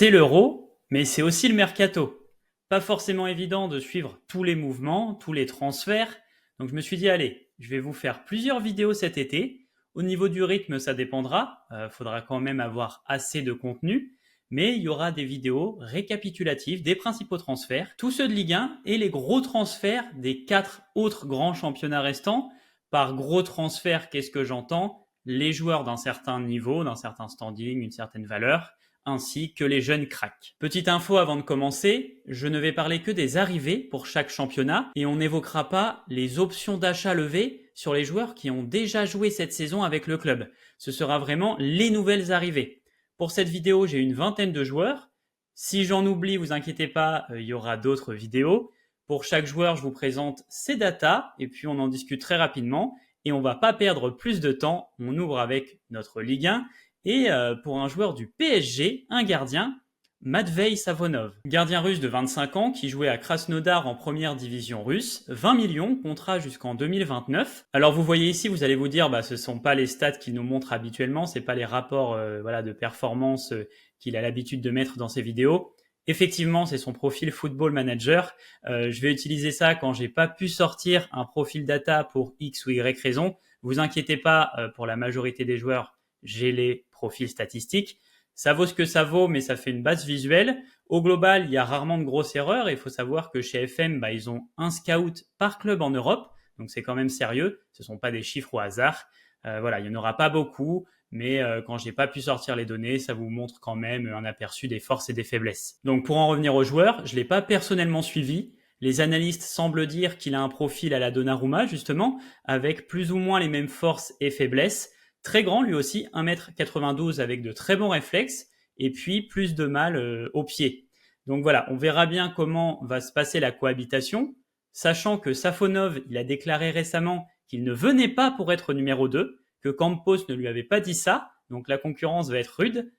C'est l'euro, mais c'est aussi le mercato. Pas forcément évident de suivre tous les mouvements, tous les transferts. Donc je me suis dit, allez, je vais vous faire plusieurs vidéos cet été. Au niveau du rythme, ça dépendra. Faudra quand même avoir assez de contenu. Mais il y aura des vidéos récapitulatives des principaux transferts, tous ceux de Ligue 1 et les gros transferts des 4 autres grands championnats restants. Par gros transferts, qu'est-ce que j'entends? Les joueurs d'un certain niveau, d'un certain standing, une certaine valeur, ainsi que les jeunes cracks. Petite info avant de commencer, je ne vais parler que des arrivées pour chaque championnat et on n'évoquera pas les options d'achat levées sur les joueurs qui ont déjà joué cette saison avec le club. Ce sera vraiment les nouvelles arrivées. Pour cette vidéo, j'ai une vingtaine de joueurs. Si j'en oublie, vous inquiétez pas, il y aura d'autres vidéos. Pour chaque joueur, je vous présente ses datas et puis on en discute très rapidement. Et on va pas perdre plus de temps, on ouvre avec notre Ligue 1 et pour un joueur du PSG, un gardien, Matvei Savonov. Gardien russe de 25 ans qui jouait à Krasnodar en première division russe, 20 millions, contrat jusqu'en 2029. Alors vous voyez ici, vous allez vous dire, ce ne sont pas les stats qu'il nous montre habituellement, c'est pas les rapports de performance qu'il a l'habitude de mettre dans ses vidéos. Effectivement, c'est son profil Football Manager. Je vais utiliser ça quand j'ai pas pu sortir un profil data pour X ou Y raison. Vous inquiétez pas, pour la majorité des joueurs, j'ai les profils statistiques. Ça vaut ce que ça vaut, mais ça fait une base visuelle. Au global, il y a rarement de grosses erreurs. Il faut savoir que chez FM, ils ont un scout par club en Europe. Donc c'est quand même sérieux. Ce ne sont pas des chiffres au hasard. Il n'y en aura pas beaucoup. Mais quand j'ai pas pu sortir les données, ça vous montre quand même un aperçu des forces et des faiblesses. Donc pour en revenir aux joueurs, je l'ai pas personnellement suivi. Les analystes semblent dire qu'il a un profil à la Donnarumma, justement, avec plus ou moins les mêmes forces et faiblesses. Très grand lui aussi, 1m92 avec de très bons réflexes et puis plus de mal au pied. Donc voilà, on verra bien comment va se passer la cohabitation, sachant que Safonov, il a déclaré récemment qu'il ne venait pas pour être numéro 2, que Campos ne lui avait pas dit ça, donc la concurrence va être rude.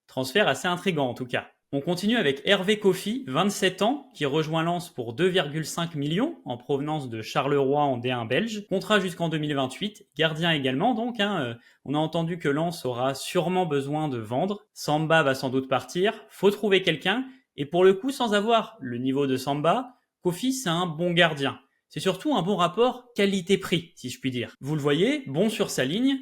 Transfert assez intriguant en tout cas. On continue avec Hervé Kofi, 27 ans, qui rejoint Lens pour 2,5 millions en provenance de Charleroi en D1 belge. Contrat jusqu'en 2028, gardien également donc. On a entendu que Lens aura sûrement besoin de vendre. Samba va sans doute partir, faut trouver quelqu'un. Et pour le coup, sans avoir le niveau de Samba, Kofi c'est un bon gardien. C'est surtout un bon rapport qualité-prix, si je puis dire. Vous le voyez, bon sur sa ligne.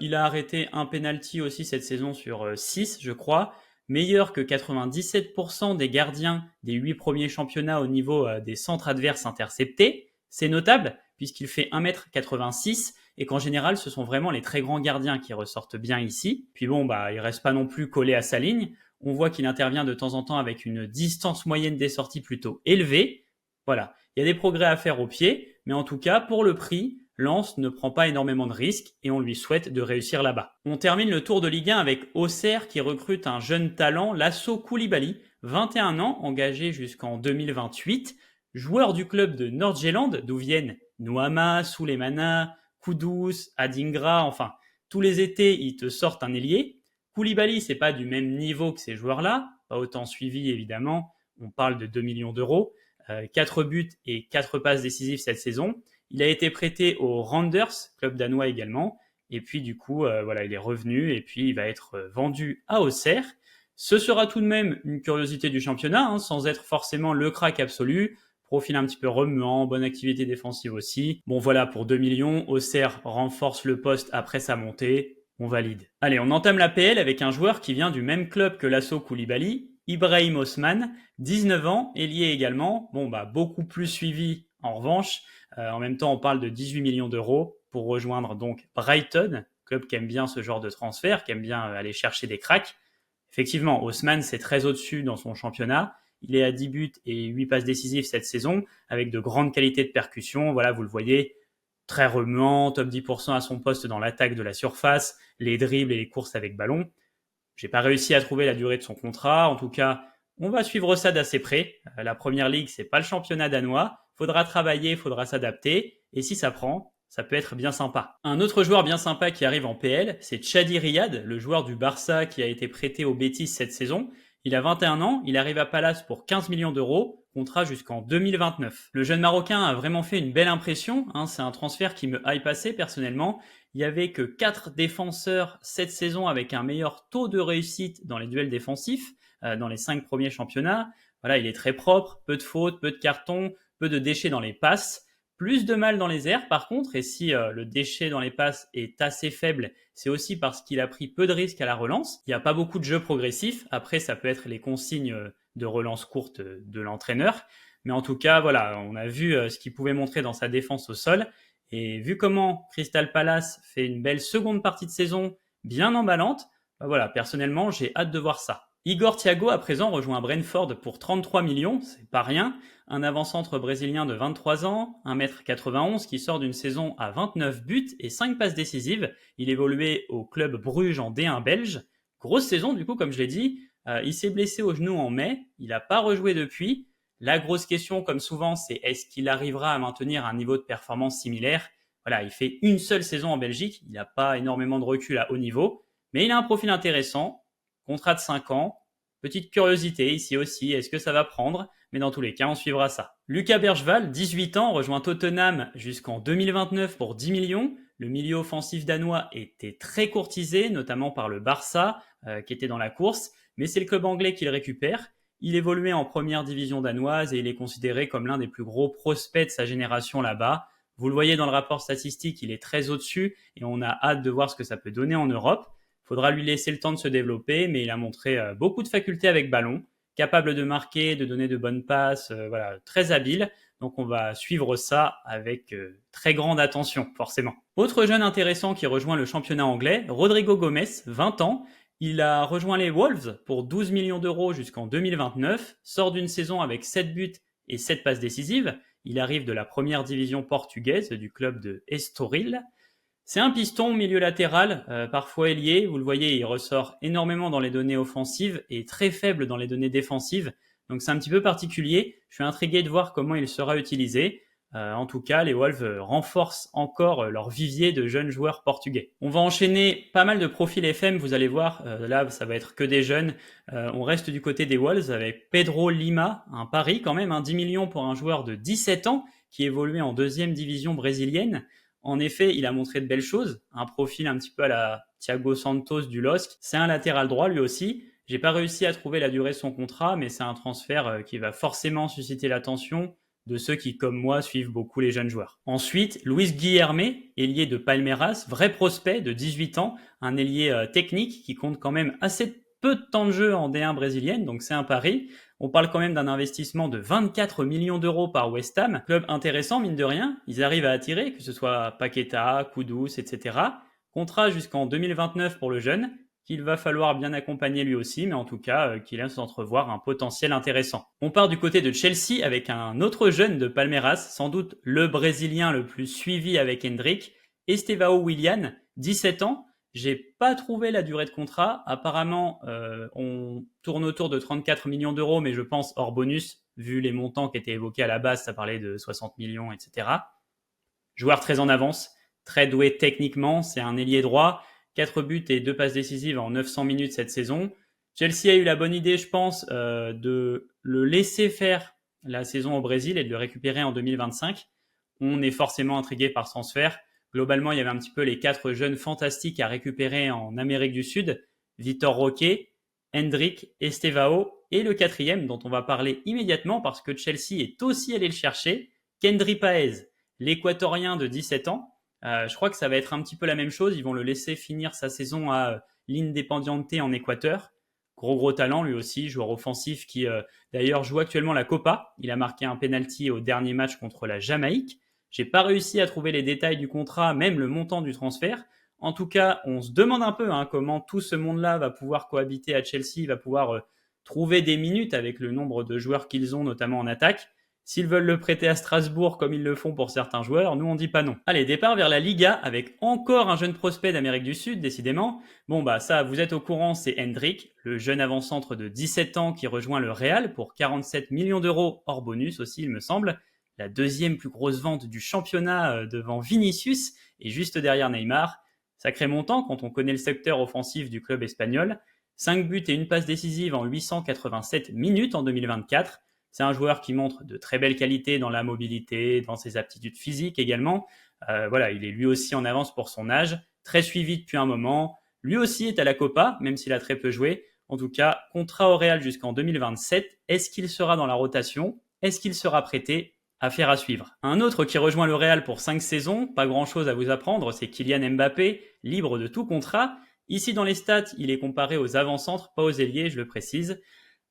Il a arrêté un penalty aussi cette saison sur 6, je crois. Meilleur que 97% des gardiens des 8 premiers championnats au niveau des centres adverses interceptés. C'est notable puisqu'il fait 1m86 et qu'en général, ce sont vraiment les très grands gardiens qui ressortent bien ici. Puis il reste pas non plus collé à sa ligne. On voit qu'il intervient de temps en temps avec une distance moyenne des sorties plutôt élevée. Voilà, il y a des progrès à faire au pied, mais en tout cas, pour le prix, Lens ne prend pas énormément de risques et on lui souhaite de réussir là-bas. On termine le tour de Ligue 1 avec Auxerre qui recrute un jeune talent, Lasso Koulibaly, 21 ans, engagé jusqu'en 2028, joueur du club de Nord-Jylland, d'où viennent Nouama, Souleymana, Kudus, Adingra, enfin, tous les étés, ils te sortent un ailier. Koulibaly, c'est pas du même niveau que ces joueurs-là, pas autant suivi évidemment, on parle de 2 millions d'euros, 4 buts et 4 passes décisives cette saison. Il a été prêté au Randers, club danois également, et puis du coup, il est revenu et puis il va être vendu à Auxerre. Ce sera tout de même une curiosité du championnat, sans être forcément le crack absolu. Profil un petit peu remuant, bonne activité défensive aussi. Bon voilà, pour 2 millions, Auxerre renforce le poste après sa montée. On valide. Allez, on entame la PL avec un joueur qui vient du même club que Lasso Koulibaly, Ibrahim Osman, 19 ans, ailier également. Beaucoup plus suivi en revanche. En même temps, on parle de 18 millions d'euros pour rejoindre donc Brighton, club qui aime bien ce genre de transfert, qui aime bien aller chercher des cracks. Effectivement, Osman, c'est très au-dessus dans son championnat. Il est à 10 buts et 8 passes décisives cette saison, avec de grandes qualités de percussion. Voilà, vous le voyez, très remuant, top 10% à son poste dans l'attaque de la surface, les dribbles et les courses avec ballon. J'ai pas réussi à trouver la durée de son contrat. En tout cas, on va suivre ça d'assez près. La première ligue, c'est pas le championnat danois. Faudra travailler, faudra s'adapter. Et si ça prend, ça peut être bien sympa. Un autre joueur bien sympa qui arrive en PL, c'est Chadi Riyad, le joueur du Barça qui a été prêté au Betis cette saison. Il a 21 ans, il arrive à Palace pour 15 millions d'euros, contrat jusqu'en 2029. Le jeune Marocain a vraiment fait une belle impression, c'est un transfert qui me hype assez personnellement. Il y avait que 4 défenseurs cette saison avec un meilleur taux de réussite dans les duels défensifs. dans les 5 premiers championnats. Voilà, il est très propre, peu de fautes, peu de cartons, peu de déchets dans les passes. Plus de mal dans les airs par contre, et si le déchet dans les passes est assez faible, c'est aussi parce qu'il a pris peu de risques à la relance. Il n'y a pas beaucoup de jeux progressifs, après ça peut être les consignes de relance courte de l'entraîneur, mais en tout cas voilà, on a vu ce qu'il pouvait montrer dans sa défense au sol, et vu comment Crystal Palace fait une belle seconde partie de saison bien emballante, bah voilà, personnellement j'ai hâte de voir ça. Igor Thiago à présent rejoint Brentford pour 33 millions, c'est pas rien. Un avant-centre brésilien de 23 ans, 1m91 qui sort d'une saison à 29 buts et 5 passes décisives. Il évoluait au club Bruges en D1 belge. Grosse saison du coup comme je l'ai dit. Il s'est blessé au genou en mai, il n'a pas rejoué depuis. La grosse question comme souvent c'est est-ce qu'il arrivera à maintenir un niveau de performance similaire? Voilà, il fait une seule saison en Belgique, il n'a pas énormément de recul à haut niveau, mais il a un profil intéressant. Contrat de 5 ans. Petite curiosité ici aussi, est-ce que ça va prendre? Mais dans tous les cas, on suivra ça. Lucas Bergevall, 18 ans, rejoint Tottenham jusqu'en 2029 pour 10 millions. Le milieu offensif danois était très courtisé, notamment par le Barça, qui était dans la course, mais c'est le club anglais qui le récupère. Il évoluait en première division danoise et il est considéré comme l'un des plus gros prospects de sa génération là-bas. Vous le voyez dans le rapport statistique, il est très au-dessus et on a hâte de voir ce que ça peut donner en Europe. Faudra lui laisser le temps de se développer, mais il a montré beaucoup de facultés avec ballon, capable de marquer, de donner de bonnes passes, voilà, très habile. Donc on va suivre ça avec très grande attention, forcément. Autre jeune intéressant qui rejoint le championnat anglais, Rodrigo Gomes, 20 ans. Il a rejoint les Wolves pour 12 millions d'euros jusqu'en 2029, sort d'une saison avec 7 buts et 7 passes décisives. Il arrive de la première division portugaise du club de Estoril. C'est un piston milieu latéral, parfois ailier. Vous le voyez, il ressort énormément dans les données offensives et très faible dans les données défensives. Donc c'est un petit peu particulier. Je suis intrigué de voir comment il sera utilisé. En tout cas, les Wolves renforcent encore leur vivier de jeunes joueurs portugais. On va enchaîner pas mal de profils FM, vous allez voir. Là, ça va être que des jeunes. On reste du côté des Wolves avec Pedro Lima, un pari quand même, 10 millions pour un joueur de 17 ans qui évoluait en deuxième division brésilienne. En effet, il a montré de belles choses, un profil un petit peu à la Thiago Santos du LOSC. C'est un latéral droit lui aussi. J'ai pas réussi à trouver la durée de son contrat, mais c'est un transfert qui va forcément susciter l'attention de ceux qui, comme moi, suivent beaucoup les jeunes joueurs. Ensuite, Luis Guilherme, ailier de Palmeiras, vrai prospect de 18 ans, un ailier technique qui compte quand même assez peu de temps de jeu en D1 brésilienne, donc c'est un pari. On parle quand même d'un investissement de 24 millions d'euros par West Ham. Club intéressant, mine de rien. Ils arrivent à attirer, que ce soit Paqueta, Kudus, etc. Contrat jusqu'en 2029 pour le jeune, qu'il va falloir bien accompagner lui aussi, mais en tout cas, qu'il laisse entrevoir un potentiel intéressant. On part du côté de Chelsea avec un autre jeune de Palmeiras, sans doute le Brésilien le plus suivi avec Hendrick, Estevão Willian, 17 ans. J'ai pas trouvé la durée de contrat. Apparemment, on tourne autour de 34 millions d'euros, mais je pense hors bonus, vu les montants qui étaient évoqués à la base, ça parlait de 60 millions, etc. Joueur très en avance, très doué techniquement, c'est un ailier droit, 4 buts et 2 passes décisives en 900 minutes cette saison. Chelsea a eu la bonne idée, je pense, de le laisser faire la saison au Brésil et de le récupérer en 2025. On est forcément intrigué par ce transfert. Globalement, il y avait un petit peu les 4 jeunes fantastiques à récupérer en Amérique du Sud. Vitor Roque, Hendrick, Estevão et le 4e dont on va parler immédiatement parce que Chelsea est aussi allé le chercher, Kendry Páez, l'Équatorien de 17 ans. Je crois que ça va être un petit peu la même chose. Ils vont le laisser finir sa saison à l'Independiente en Équateur. Gros talent lui aussi, joueur offensif qui d'ailleurs joue actuellement la Copa. Il a marqué un penalty au dernier match contre la Jamaïque. J'ai pas réussi à trouver les détails du contrat, même le montant du transfert. En tout cas, on se demande un peu comment tout ce monde-là va pouvoir cohabiter à Chelsea, va pouvoir trouver des minutes avec le nombre de joueurs qu'ils ont, notamment en attaque. S'ils veulent le prêter à Strasbourg comme ils le font pour certains joueurs, nous on dit pas non. Allez, départ vers la Liga avec encore un jeune prospect d'Amérique du Sud, décidément. Bon bah ça, vous êtes au courant, c'est Hendrick, le jeune avant-centre de 17 ans qui rejoint le Real pour 47 millions d'euros hors bonus aussi, il me semble. La deuxième plus grosse vente du championnat devant Vinicius et juste derrière Neymar. Sacré montant quand on connaît le secteur offensif du club espagnol. 5 buts et une passe décisive en 887 minutes en 2024. C'est un joueur qui montre de très belles qualités dans la mobilité, dans ses aptitudes physiques également. Voilà, il est lui aussi en avance pour son âge, très suivi depuis un moment. Lui aussi est à la Copa, même s'il a très peu joué. En tout cas, contrat au Real jusqu'en 2027. Est-ce qu'il sera dans la rotation? Est-ce qu'il sera prêté? Affaire à suivre. Un autre qui rejoint le Real pour 5 saisons, pas grand chose à vous apprendre, c'est Kylian Mbappé, libre de tout contrat. Ici dans les stats, il est comparé aux avant-centres, pas aux ailiers, je le précise.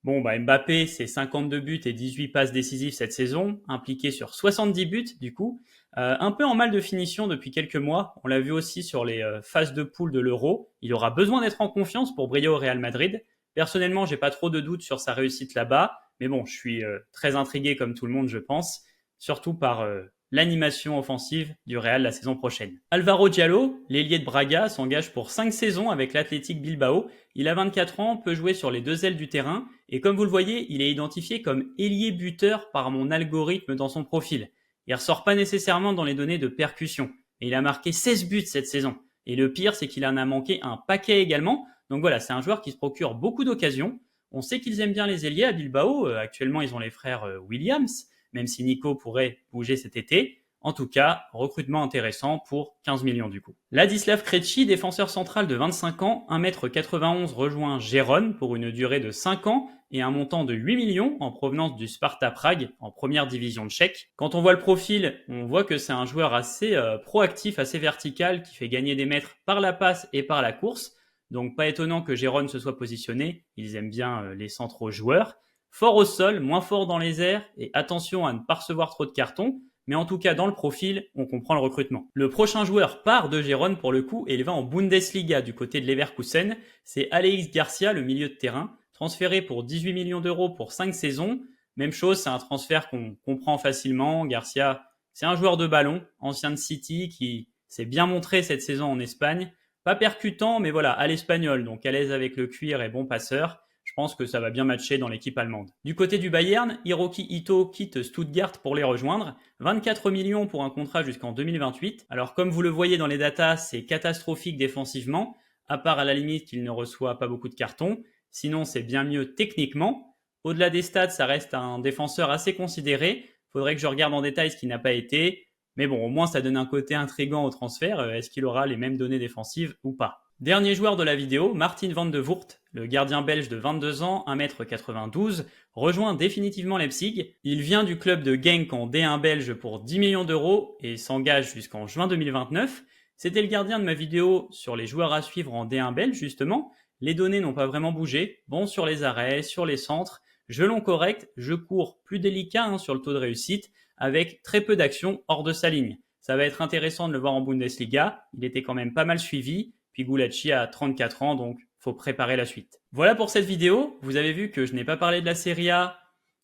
Bon, Mbappé, c'est 52 buts et 18 passes décisives cette saison, impliqué sur 70 buts du coup. Un peu en mal de finition depuis quelques mois, on l'a vu aussi sur les phases de poule de l'Euro. Il aura besoin d'être en confiance pour briller au Real Madrid. Personnellement, j'ai pas trop de doutes sur sa réussite là-bas, mais bon, je suis très intrigué comme tout le monde, je pense, surtout par l'animation offensive du Real la saison prochaine. Alvaro Diallo, l'ailier de Braga, s'engage pour 5 saisons avec l'Athletic Bilbao. Il a 24 ans, peut jouer sur les deux ailes du terrain, et comme vous le voyez, il est identifié comme ailier buteur par mon algorithme dans son profil. Il ressort pas nécessairement dans les données de percussion, et il a marqué 16 buts cette saison. Et le pire, c'est qu'il en a manqué un paquet également, donc voilà, c'est un joueur qui se procure beaucoup d'occasions. On sait qu'ils aiment bien les ailiers à Bilbao, actuellement ils ont les frères Williams, même si Nico pourrait bouger cet été. En tout cas, recrutement intéressant pour 15 millions du coup. Ladislav Krejci, défenseur central de 25 ans, 1m91, rejoint Gérone pour une durée de 5 ans et un montant de 8 millions en provenance du Sparta Prague en première division tchèque. Quand on voit le profil, on voit que c'est un joueur assez proactif, assez vertical, qui fait gagner des mètres par la passe et par la course. Donc pas étonnant que Gérone se soit positionné, ils aiment bien les centraux joueurs. Fort au sol, moins fort dans les airs, et attention à ne pas recevoir trop de cartons, mais en tout cas dans le profil, on comprend le recrutement. Le prochain joueur part de Gérone pour le coup, et il va en Bundesliga du côté de Leverkusen, c'est Alex Garcia, le milieu de terrain, transféré pour 18 millions d'euros pour 5 saisons. Même chose, c'est un transfert qu'on comprend facilement. Garcia, c'est un joueur de ballon, ancien de City, qui s'est bien montré cette saison en Espagne. Pas percutant, mais voilà, à l'espagnol, donc à l'aise avec le cuir et bon passeur. Je pense que ça va bien matcher dans l'équipe allemande. Du côté du Bayern, Hiroki Ito quitte Stuttgart pour les rejoindre. 24 millions pour un contrat jusqu'en 2028. Alors comme vous le voyez dans les datas, c'est catastrophique défensivement, à part à la limite qu'il ne reçoit pas beaucoup de cartons. Sinon, c'est bien mieux techniquement. Au-delà des stats, ça reste un défenseur assez considéré. Faudrait que je regarde en détail ce qui n'a pas été. Mais bon, au moins ça donne un côté intriguant au transfert. Est-ce qu'il aura les mêmes données défensives ou pas? Dernier joueur de la vidéo, Martin van de Voort, le gardien belge de 22 ans, 1m92, rejoint définitivement Leipzig. Il vient du club de Genk en D1 belge pour 10 millions d'euros et s'engage jusqu'en juin 2029. C'était le gardien de ma vidéo sur les joueurs à suivre en D1 belge justement. Les données n'ont pas vraiment bougé. Bon sur les arrêts, sur les centres, jeu long correct, jeu court plus délicat sur le taux de réussite, avec très peu d'actions hors de sa ligne. Ça va être intéressant de le voir en Bundesliga, il était quand même pas mal suivi, puis Gulacsi a 34 ans, donc faut préparer la suite. Voilà pour cette vidéo, vous avez vu que je n'ai pas parlé de la Serie A.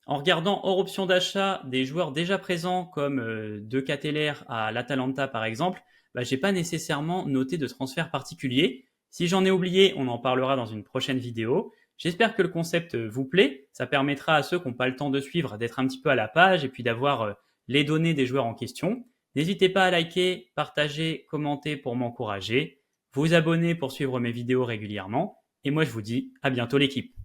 En regardant hors option d'achat des joueurs déjà présents comme De Ketelaere à l'Atalanta par exemple, j'ai pas nécessairement noté de transfert particulier. Si j'en ai oublié, on en parlera dans une prochaine vidéo. J'espère que le concept vous plaît, ça permettra à ceux qui n'ont pas le temps de suivre d'être un petit peu à la page et puis d'avoir les données des joueurs en question. N'hésitez pas à liker, partager, commenter pour m'encourager, vous abonner pour suivre mes vidéos régulièrement, et moi je vous dis à bientôt l'équipe.